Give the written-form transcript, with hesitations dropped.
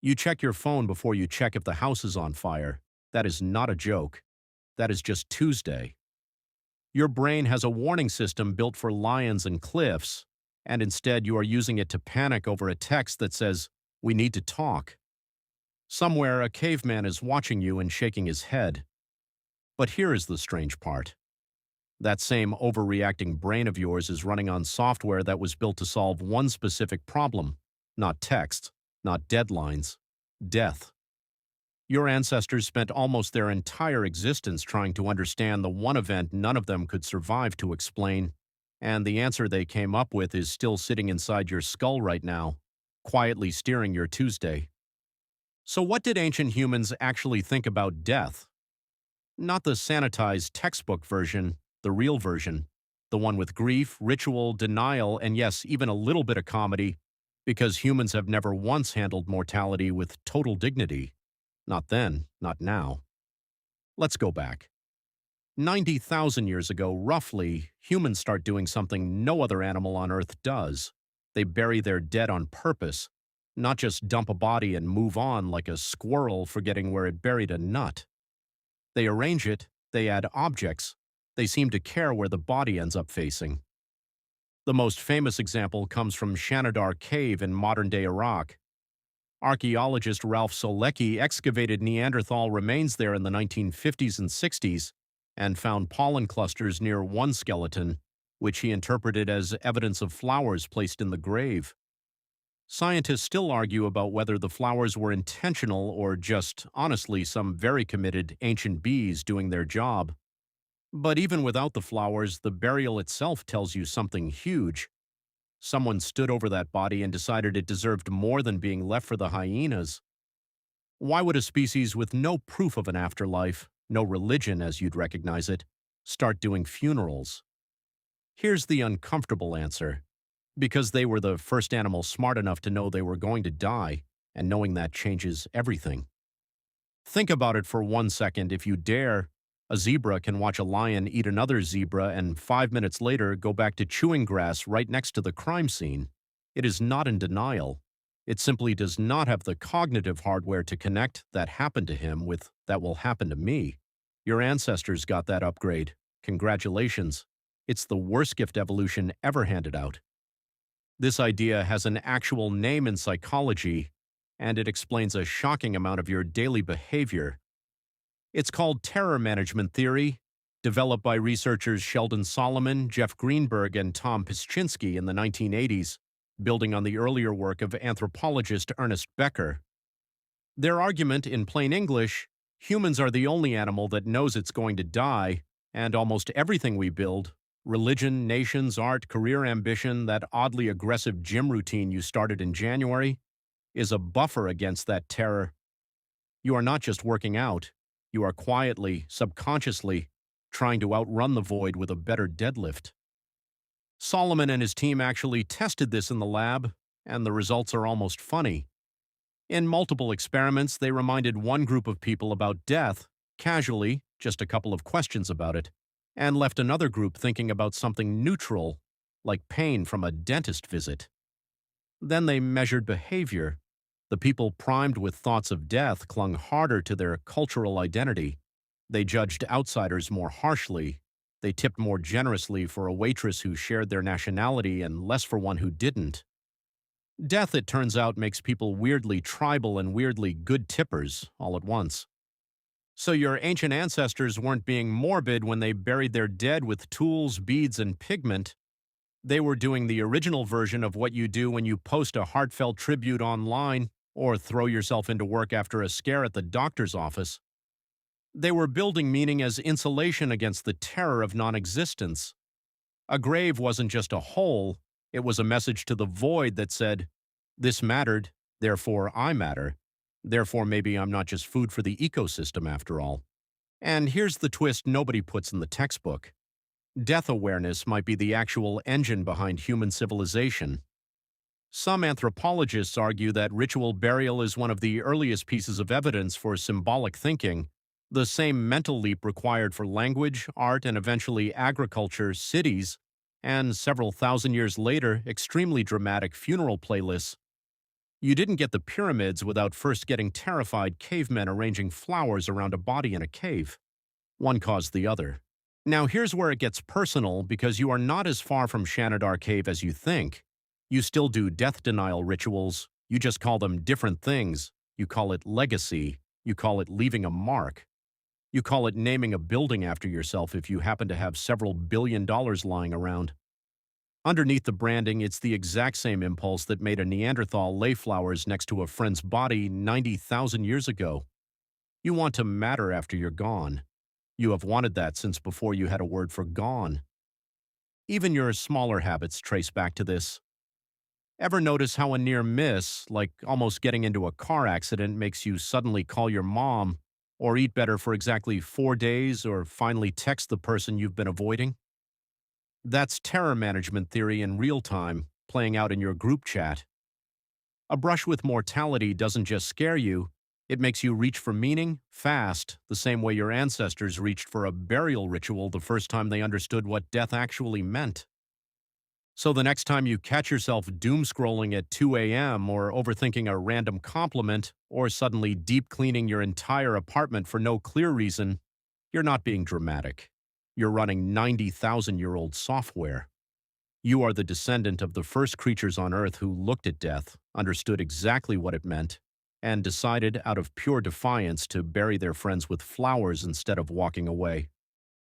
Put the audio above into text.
You check your phone before you check if the house is on fire. That is not a joke. That is just Tuesday. Your brain has a warning system built for lions and cliffs, and instead you are using it to panic over a text that says, "We need to talk." Somewhere, a caveman is watching you and shaking his head. But here is the strange part. That same overreacting brain of yours is running on software that was built to solve one specific problem, not text, not deadlines, death. Your ancestors spent almost their entire existence trying to understand the one event none of them could survive to explain, and the answer they came up with is still sitting inside your skull right now, quietly steering your Tuesday. So what did ancient humans actually think about death? Not the sanitized textbook version, the real version, the one with grief, ritual, denial, and yes, even a little bit of comedy, because humans have never once handled mortality with total dignity. Not then, not now. Let's go back. 90,000 years ago, roughly, humans start doing something no other animal on Earth does. They bury their dead on purpose, not just dump a body and move on like a squirrel forgetting where it buried a nut. They arrange it, they add objects, they seem to care where the body ends up facing. The most famous example comes from Shanidar Cave in modern-day Iraq. Archaeologist Ralph Solecki excavated Neanderthal remains there in the 1950s and 60s and found pollen clusters near one skeleton, which he interpreted as evidence of flowers placed in the grave. Scientists still argue about whether the flowers were intentional or just, honestly, some very committed ancient bees doing their job. But even without the flowers, the burial itself tells you something huge. Someone stood over that body and decided it deserved more than being left for the hyenas. Why would a species with no proof of an afterlife, no religion as you'd recognize it, start doing funerals? Here's the uncomfortable answer. Because they were the first animal smart enough to know they were going to die, and knowing that changes everything. Think about it for 1 second if you dare. A zebra can watch a lion eat another zebra and 5 minutes later go back to chewing grass right next to the crime scene. It is not in denial. It simply does not have the cognitive hardware to connect that happened to him with that will happen to me. Your ancestors got that upgrade. Congratulations. It's the worst gift evolution ever handed out. This idea has an actual name in psychology, and it explains a shocking amount of your daily behavior. It's called terror management theory, developed by researchers Sheldon Solomon, Jeff Greenberg, and Tom Pischinsky in the 1980s, building on the earlier work of anthropologist Ernest Becker. Their argument, in plain English, humans are the only animal that knows it's going to die, and almost everything we build, religion, nations, art, career ambition, that oddly aggressive gym routine you started in January, is a buffer against that terror. You are not just working out, you are quietly, subconsciously, trying to outrun the void with a better deadlift. Solomon and his team actually tested this in the lab, and the results are almost funny. In multiple experiments, they reminded one group of people about death, casually, just a couple of questions about it, and left another group thinking about something neutral, like pain from a dentist visit. Then they measured behavior. The people primed with thoughts of death clung harder to their cultural identity. They judged outsiders more harshly. They tipped more generously for a waitress who shared their nationality and less for one who didn't. Death, it turns out, makes people weirdly tribal and weirdly good tippers all at once. So your ancient ancestors weren't being morbid when they buried their dead with tools, beads, and pigment. They were doing the original version of what you do when you post a heartfelt tribute online or throw yourself into work after a scare at the doctor's office. They were building meaning as insulation against the terror of non-existence. A grave wasn't just a hole, it was a message to the void that said, "This mattered, therefore I matter. Therefore maybe I'm not just food for the ecosystem after all." And here's the twist nobody puts in the textbook. Death awareness might be the actual engine behind human civilization. Some anthropologists argue that ritual burial is one of the earliest pieces of evidence for symbolic thinking, the same mental leap required for language, art, and eventually agriculture, cities, and several thousand years later, extremely dramatic funeral playlists. You didn't get the pyramids without first getting terrified cavemen arranging flowers around a body in a cave. One caused the other. Now here's where it gets personal because you are not as far from Shanidar Cave as you think. You still do death denial rituals. You just call them different things. You call it legacy. You call it leaving a mark. You call it naming a building after yourself if you happen to have several $1 billion lying around. Underneath the branding, it's the exact same impulse that made a Neanderthal lay flowers next to a friend's body 90,000 years ago. You want to matter after you're gone. You have wanted that since before you had a word for gone. Even your smaller habits trace back to this. Ever notice how a near miss, like almost getting into a car accident, makes you suddenly call your mom, or eat better for exactly 4 days, or finally text the person you've been avoiding? That's terror management theory in real time, playing out in your group chat. A brush with mortality doesn't just scare you, it makes you reach for meaning, fast, the same way your ancestors reached for a burial ritual the first time they understood what death actually meant. So the next time you catch yourself doom scrolling at 2 a.m. or overthinking a random compliment or suddenly deep cleaning your entire apartment for no clear reason, you're not being dramatic. You're running 90,000-year-old software. You are the descendant of the first creatures on Earth who looked at death, understood exactly what it meant, and decided out of pure defiance to bury their friends with flowers instead of walking away.